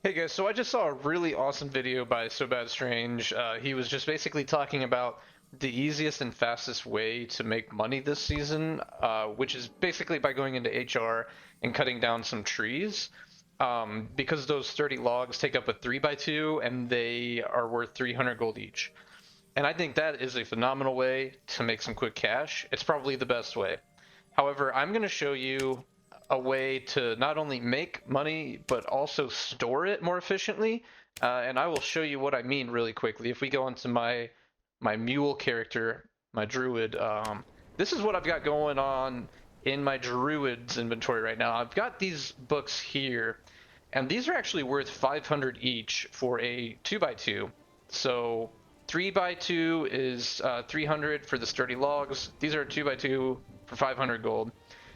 Hey guys, so I just saw a really awesome video by So Bad Strange. He was just basically talking about the easiest and fastest way to make money this season, which is basically by going into HR and cutting down some trees. Because those sturdy logs take up a 3x2 and they are worth 300 gold each. And I think that is a phenomenal way to make some quick cash. It's probably the best way. However, I'm going to show you a way to not only make money but also store it more efficiently. And I will show you what I mean really quickly. If we go into my mule character, my druid, this is what I've got going on in my druid's inventory right now. I've got these books here, and these are actually worth 500 each for a 2x2. So 3x2 is 300 for the sturdy logs. These are 2x2 for 500 gold.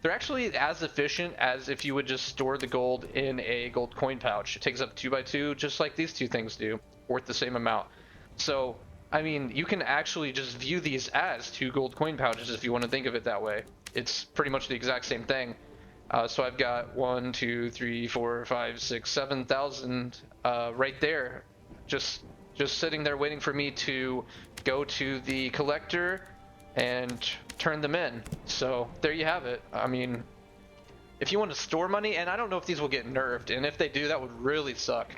They're actually as efficient as if you would just store the gold in a gold coin pouch. It takes up 2x2 just like these two things do, worth the same amount. So, I mean, you can actually just view these as two gold coin pouches if you want to think of it that way. It's pretty much the exact same thing. So I've got 1, 2, 3, 4, 5, 6, 7,000 right there, just sitting there waiting for me to go to the collector and turn them in. So there you have it. I mean, if you want to store money, and I don't know if these will get nerfed, and if they do, that would really suck,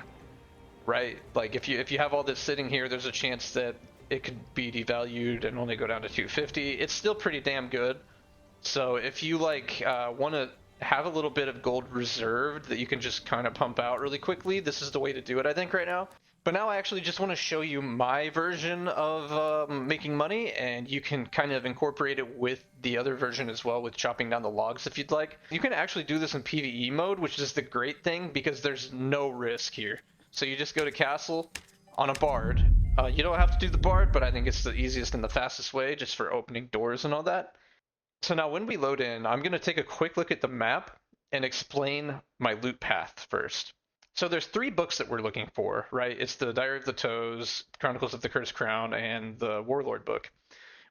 right? Like if you have all this sitting here, there's a chance that it could be devalued and only go down to 250. It's still pretty damn good. So if you like want to have a little bit of gold reserved that you can just kind of pump out really quickly, this is the way to do it, I think, right now. But now I actually just want to show you my version of making money, and you can kind of incorporate it with the other version as well, with chopping down the logs if you'd like. You can actually do this in PvE mode, which is the great thing because there's no risk here. So you just go to castle on a bard. You don't have to do the bard, but I think it's the easiest and the fastest way just for opening doors and all that. So now when we load in, I'm going to take a quick look at the map and explain my loot path first. So there's 3 books that we're looking for, right? It's the Diary of the Toes, Chronicles of the Cursed Crown, and the Warlord book.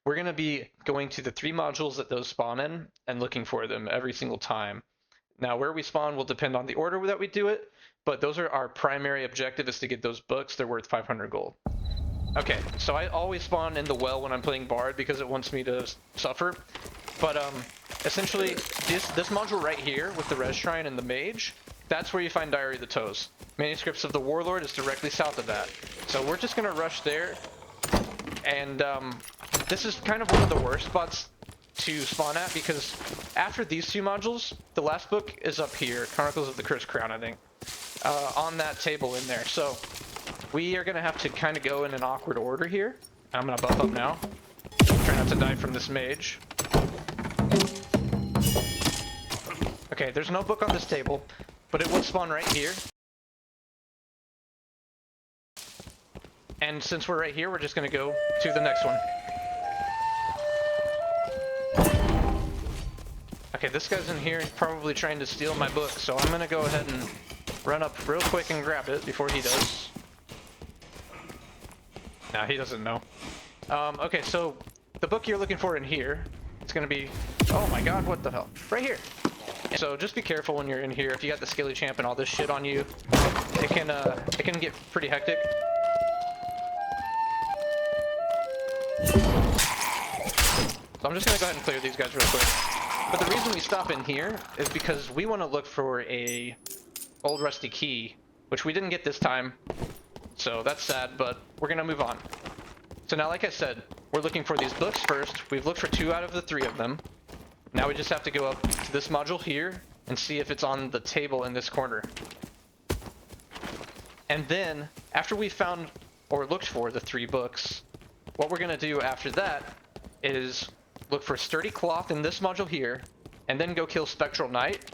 We're going to be going to the 3 modules that those spawn in and looking for them every single time. Now, where we spawn will depend on the order that we do it, but those are our primary objective, is to get those books. They're worth 500 gold. Okay, so I always spawn in the well when I'm playing Bard because it wants me to suffer. But essentially, this module right here with the Res Shrine and the Mage, that's where you find Diary of the Toes. Manuscripts of the Warlord is directly south of that. So we're just going to rush there. And this is kind of one of the worst spots to spawn at because after these 2 modules, the last book is up here, Chronicles of the Cursed Crown, I think, on that table in there. So we are going to have to kind of go in an awkward order here. I'm going to buff up now. Try not to die from this mage. Okay, there's no book on this table, but it would spawn right here. And since we're right here, we're just going to go to the next one. Okay, this guy's in here, probably trying to steal my book, so I'm going to go ahead and run up real quick and grab it before he does. Nah, he doesn't know. Okay, so the book you're looking for in here, it's going to be... Oh my god, what the hell? Right here! So just be careful when you're in here. If you got the Skilly Champ and all this shit on you, it can get pretty hectic. So I'm just gonna go ahead and clear these guys real quick. But the reason we stop in here is because we want to look for a old rusty key, which we didn't get this time. So that's sad, but we're gonna move on. So now, like I said, we're looking for these books first. We've looked for 2 out of the 3 of them. Now we just have to go up to this module here and see if it's on the table in this corner. And then, after we found or looked for the 3 books, what we're going to do after that is look for Sturdy Cloth in this module here, and then go kill Spectral Knight.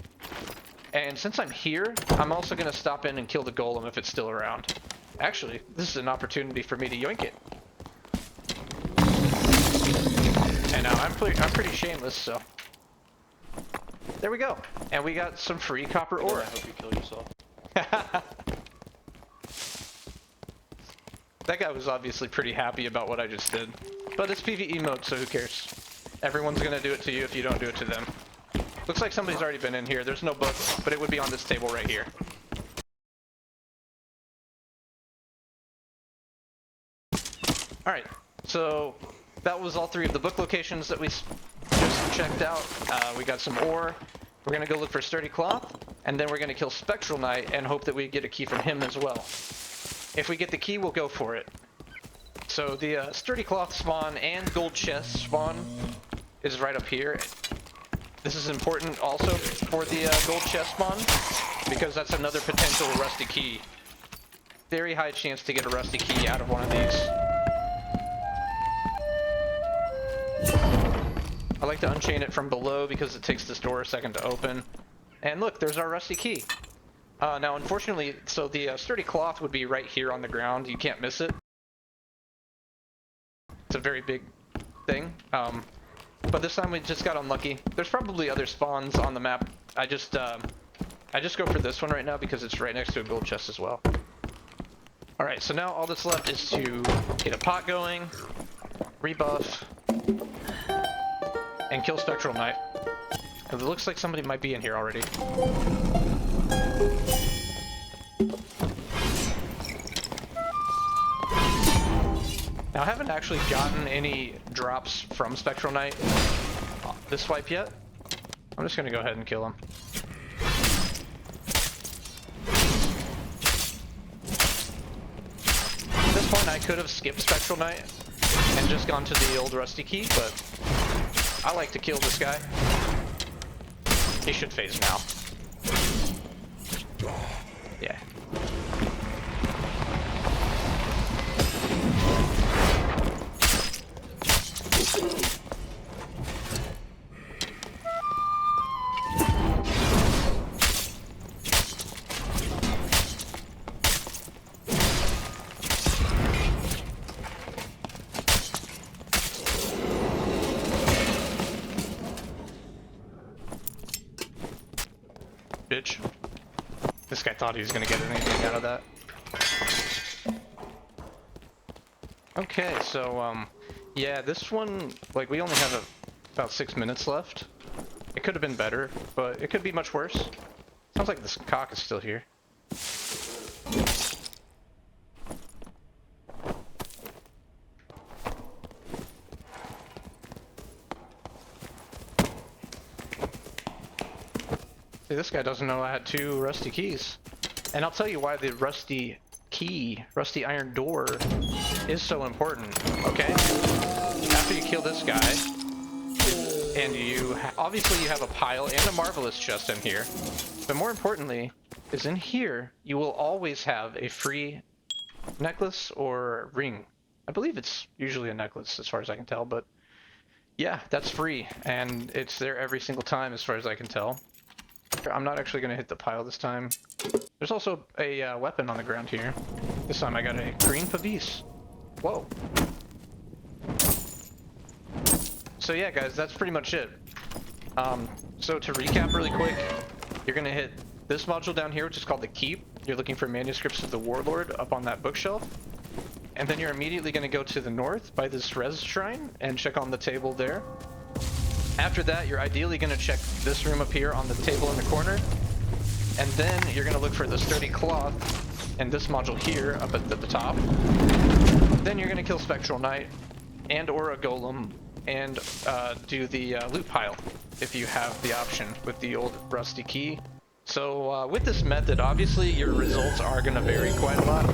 And since I'm here, I'm also going to stop in and kill the Golem if it's still around. Actually, this is an opportunity for me to yoink it. And now I'm pretty shameless, so... There we go. And we got some free copper ore. I hope you kill yourself. That guy was obviously pretty happy about what I just did. But it's PvE mode, so who cares? Everyone's gonna do it to you if you don't do it to them. Looks like somebody's already been in here. There's no book, but it would be on this table right here. Alright, so that was all 3 of the book locations that we just checked out. We got some ore. We're going to go look for Sturdy Cloth, and then we're going to kill Spectral Knight and hope that we get a key from him as well. If we get the key, we'll go for it. So the Sturdy Cloth spawn and gold chest spawn is right up here. This is important also for the gold chest spawn, because that's another potential rusty key. Very high chance to get a rusty key out of one of these. I like to unchain it from below because it takes this door a second to open. And look, there's our rusty key. Now, unfortunately, so the Sturdy Cloth would be right here on the ground. You can't miss it. It's a very big thing. But this time we just got unlucky. There's probably other spawns on the map. I just go for this one right now because it's right next to a gold chest as well. Alright, so now all that's left is to get a pot going, rebuff, and kill Spectral Knight. It looks like somebody might be in here already. Now, I haven't actually gotten any drops from Spectral Knight this swipe yet. I'm just gonna go ahead and kill him. At this point, I could have skipped Spectral Knight and just gone to the old rusty key, but I like to kill this guy. He should phase now. Yeah. Bitch. This guy thought he was gonna get anything out of that. Okay, so, yeah, this one, like, we only have about 6 minutes left. It could have been better, but it could be much worse. Sounds like this cock is still here. See, this guy doesn't know I had 2 rusty keys. And I'll tell you why the rusty key, rusty iron door, is so important, okay? After you kill this guy, and obviously you have a pile and a marvelous chest in here, but more importantly, is in here, you will always have a free necklace or ring. I believe it's usually a necklace as far as I can tell, but yeah, that's free, and it's there every single time as far as I can tell. I'm not actually going to hit the pile this time. There's also a weapon on the ground here. This time I got a green Pavis. Whoa. So yeah, guys, that's pretty much it. So to recap really quick, you're going to hit this module down here, which is called the Keep. You're looking for manuscripts of the Warlord up on that bookshelf. And then you're immediately going to go to the north by this res shrine and check on the table there. After that, you're ideally going to check this room up here on the table in the corner. And then you're going to look for the Sturdy Cloth and this module here up at the top. Then you're going to kill Spectral Knight and or a Golem and do the loot pile if you have the option with the old rusty key. So with this method, obviously your results are going to vary quite a lot.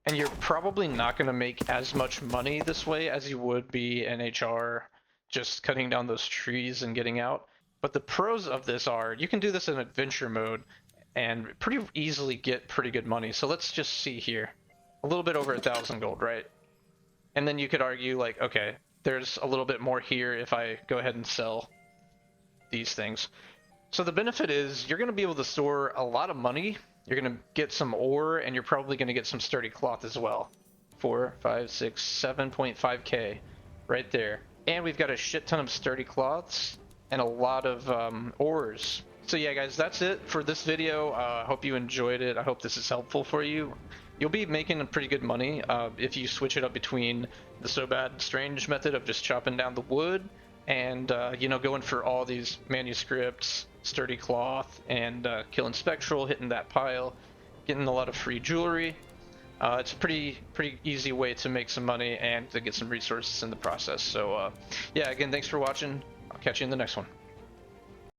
And you're probably not going to make as much money this way as you would be in HR, just cutting down those trees and getting out. But the pros of this are you can do this in adventure mode and pretty easily get pretty good money. So let's just see here. A little bit over 1,000 gold, right? And then you could argue like, okay, there's a little bit more here if I go ahead and sell these things. So the benefit is you're going to be able to store a lot of money. You're going to get some ore, and you're probably going to get some Sturdy Cloth as well. 4, 5, 6, 7.5k right there. And we've got a shit ton of Sturdy Cloths and a lot of ores. So yeah, guys, that's it for this video. I hope you enjoyed it. I hope this is helpful for you. You'll be making pretty good money if you switch it up between the So Bad Strange method of just chopping down the wood and, you know, going for all these manuscripts, Sturdy Cloth, and killing Spectral, hitting that pile, getting a lot of free jewelry. It's a pretty easy way to make some money and to get some resources in the process. So yeah, again, thanks for watching. I'll catch you in the next one.